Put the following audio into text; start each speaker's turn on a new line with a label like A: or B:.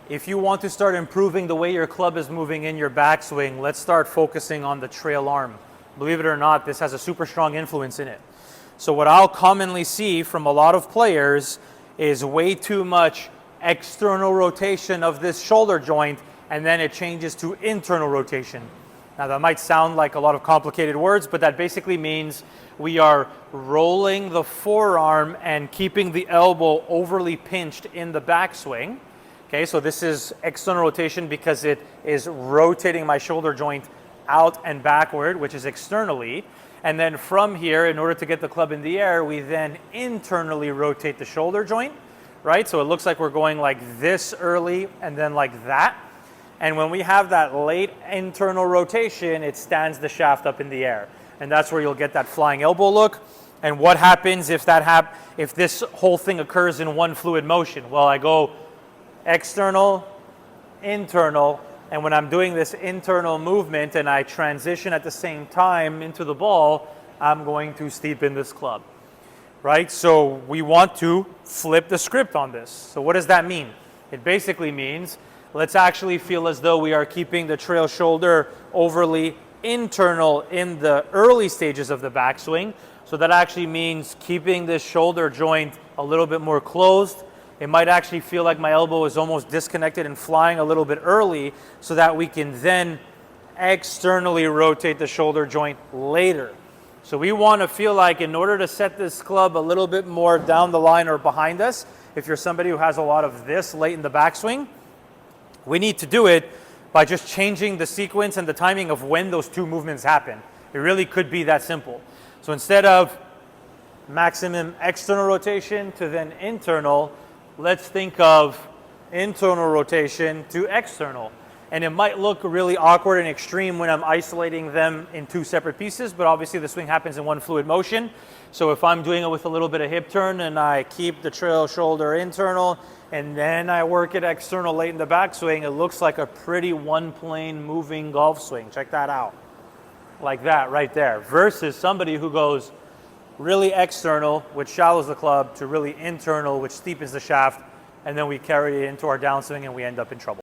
A: If you want to start improving the way your club is moving in your backswing, let's start focusing on the trail arm. Believe it or not, this has a super strong influence in it. So what I'll commonly see from a lot of players is way too much external rotation of this shoulder joint, and then it changes to internal rotation. Now that might sound like a lot of complicated words, but that basically means we are rolling the forearm and keeping the elbow overly pinched in the backswing. Okay, so this is external rotation because it is rotating my shoulder joint out and backward, which is externally. And then from here, in order to get the club in the air, we then internally rotate the shoulder joint, right? So it looks like we're going like this early and then like that. And when we have that late internal rotation, it stands the shaft up in the air. And that's where you'll get that flying elbow look. And what happens if if this whole thing occurs in one fluid motion? Well, I go external, internal, and when I'm doing this internal movement and I transition at the same time into the ball, I'm going to steepen this club, right? So we want to flip the script on this. So what does that mean? It basically means let's actually feel as though we are keeping the trail shoulder overly internal in the early stages of the backswing. So that actually means keeping this shoulder joint a little bit more closed. It might actually feel like my elbow is almost disconnected and flying a little bit early so that we can then externally rotate the shoulder joint later. So we want to feel like in order to set this club a little bit more down the line or behind us, if you're somebody who has a lot of this late in the backswing, we need to do it by just changing the sequence and the timing of when those two movements happen. It really could be that simple. So instead of maximum external rotation to then internal, let's think of internal rotation to external. And it might look really awkward and extreme when I'm isolating them in two separate pieces, but obviously the swing happens in one fluid motion. So if I'm doing it with a little bit of hip turn and I keep the trail shoulder internal and then I work it external late in the backswing, it looks like a pretty one plane moving golf swing. Check that out. Like that right there. Versus somebody who goes really external, which shallows the club, to really internal, which steepens the shaft, and then we carry it into our downswing and we end up in trouble.